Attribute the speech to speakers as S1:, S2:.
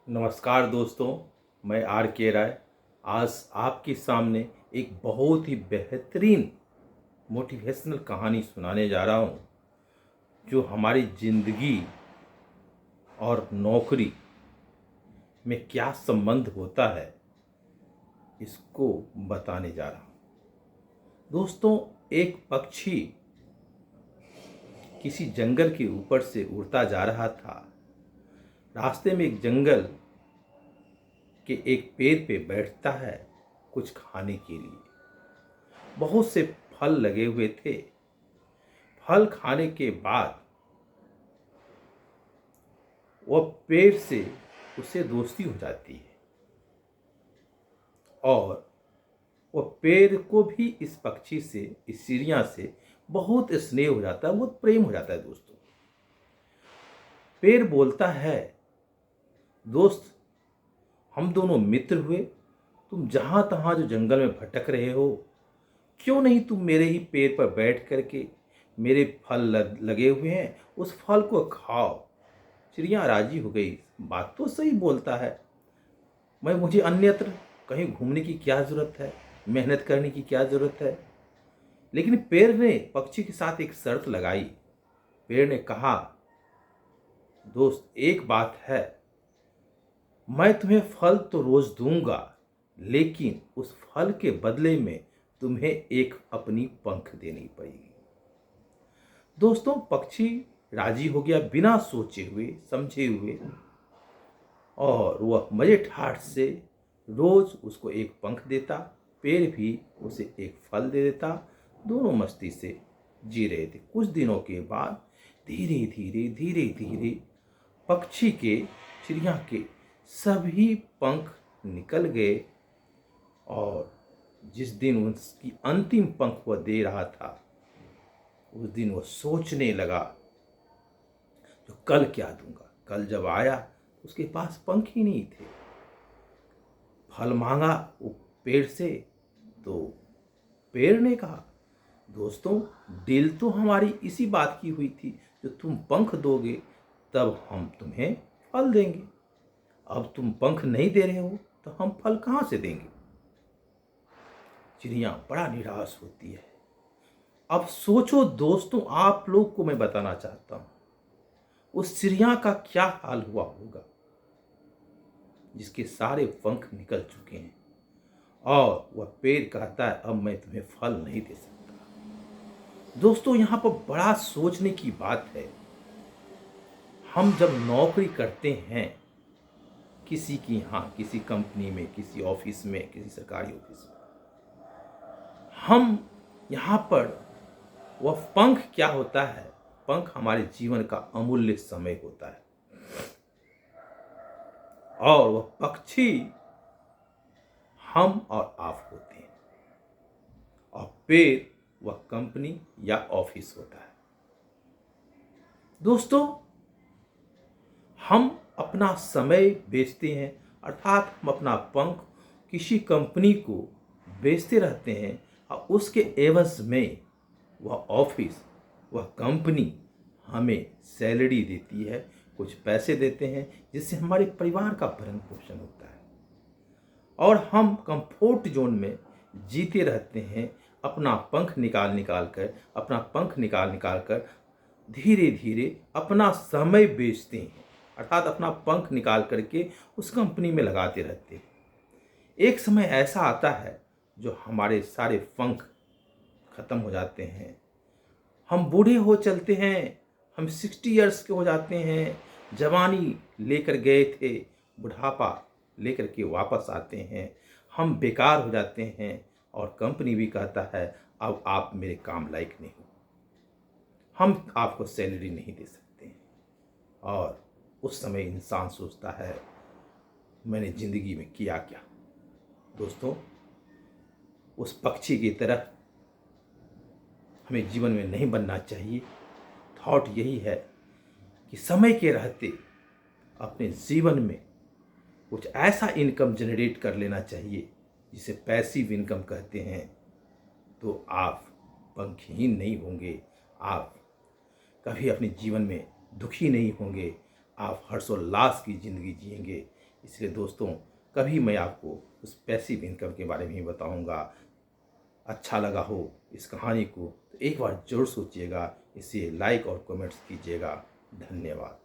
S1: नमस्कार दोस्तों, मैं आर के राय आज आपके सामने एक बहुत ही बेहतरीन मोटिवेशनल कहानी सुनाने जा रहा हूँ जो हमारी ज़िंदगी और नौकरी में क्या संबंध होता है इसको बताने जा रहा हूँ। दोस्तों, एक पक्षी किसी जंगल के ऊपर से उड़ता जा रहा था। रास्ते में एक जंगल के एक पेड़ पे बैठता है कुछ खाने के लिए। बहुत से फल लगे हुए थे। फल खाने के बाद वह पेड़ से उसे दोस्ती हो जाती है और वह पेड़ को भी इस पक्षी से, इस चिड़िया से बहुत स्नेह हो जाता है, बहुत प्रेम हो जाता है। दोस्तों, पेड़ बोलता है, दोस्त हम दोनों मित्र हुए। तुम जहाँ तहाँ जो जंगल में भटक रहे हो, क्यों नहीं तुम मेरे ही पेड़ पर बैठ करके मेरे फल लगे हुए हैं उस फल को खाओ। चिड़िया राजी हो गई। बात तो सही बोलता है, मुझे अन्यत्र कहीं घूमने की क्या ज़रूरत है, मेहनत करने की क्या ज़रूरत है। लेकिन पेड़ ने पक्षी के साथ एक शर्त लगाई। पेड़ ने कहा, दोस्त एक बात है, मैं तुम्हें फल तो रोज़ दूंगा, लेकिन उस फल के बदले में तुम्हें एक अपनी पंख देनी पड़ेगी। दोस्तों, पक्षी राजी हो गया बिना सोचे हुए समझे हुए, और वह मजे ठाठ से रोज उसको एक पंख देता, पेड़ भी उसे एक फल दे देता। दोनों मस्ती से जी रहे थे। कुछ दिनों के बाद धीरे धीरे पक्षी के, चिड़िया के सभी पंख निकल गए और जिस दिन उसकी अंतिम पंख वह दे रहा था उस दिन वह सोचने लगा, तो कल क्या दूंगा। कल जब आया उसके पास पंख ही नहीं थे। फल मांगा वो पेड़ से, तो पेड़ ने कहा, दोस्तों डील तो हमारी इसी बात की हुई थी, जो तुम पंख दोगे तब हम तुम्हें फल देंगे। अब तुम पंख नहीं दे रहे हो तो हम फल कहाँ से देंगे। चिड़िया बड़ा निराश होती है। अब सोचो दोस्तों, आप लोग को मैं बताना चाहता हूं उस चिड़िया का क्या हाल हुआ होगा जिसके सारे पंख निकल चुके हैं और वह पेड़ कहता है, अब मैं तुम्हें फल नहीं दे सकता। दोस्तों, यहां पर बड़ा सोचने की बात है। हम जब नौकरी करते हैं किसी की, यहाँ किसी कंपनी में, किसी ऑफिस में, किसी सरकारी ऑफिस में, हम यहाँ पर वह पंख क्या होता है, पंख हमारे जीवन का अमूल्य समय होता है। और वह पक्षी हम और आप होते हैं और पेड़ वह कंपनी या ऑफिस होता है। दोस्तों, हम अपना समय बेचते हैं, अर्थात हम अपना पंख किसी कंपनी को बेचते रहते हैं और उसके एवज में वह ऑफिस, वह कंपनी हमें सैलरी देती है, कुछ पैसे देते हैं, जिससे हमारे परिवार का भरण पोषण होता है और हम कंफर्ट जोन में जीते रहते हैं। अपना पंख निकाल निकाल कर धीरे धीरे अपना समय बेचते हैं, अर्थात अपना पंख निकाल करके उस कंपनी में लगाते रहते हैं। एक समय ऐसा आता है जो हमारे सारे पंख खत्म हो जाते हैं, हम बूढ़े हो चलते हैं, हम 60 इयर्स के हो जाते हैं। जवानी लेकर गए थे, बुढ़ापा लेकर के वापस आते हैं, हम बेकार हो जाते हैं और कंपनी भी कहता है, अब आप मेरे काम लायक नहीं हो, हम आपको सैलरी नहीं दे सकते हैं। और उस समय इंसान सोचता है, मैंने ज़िंदगी में किया क्या। दोस्तों, उस पक्षी की तरह हमें जीवन में नहीं बनना चाहिए। थॉट यही है कि समय के रहते अपने जीवन में कुछ ऐसा इनकम जनरेट कर लेना चाहिए जिसे पैसिव इनकम कहते हैं, तो आप पंखहीन नहीं होंगे, आप कभी अपने जीवन में दुखी नहीं होंगे, आप हर्षोल्लास की ज़िंदगी जिएंगे। इसलिए दोस्तों, कभी मैं आपको उस पैसिव इनकम के बारे में ही बताऊंगा। अच्छा लगा हो इस कहानी को तो एक बार ज़रूर सोचिएगा, इसे लाइक और कमेंट्स कीजिएगा। धन्यवाद।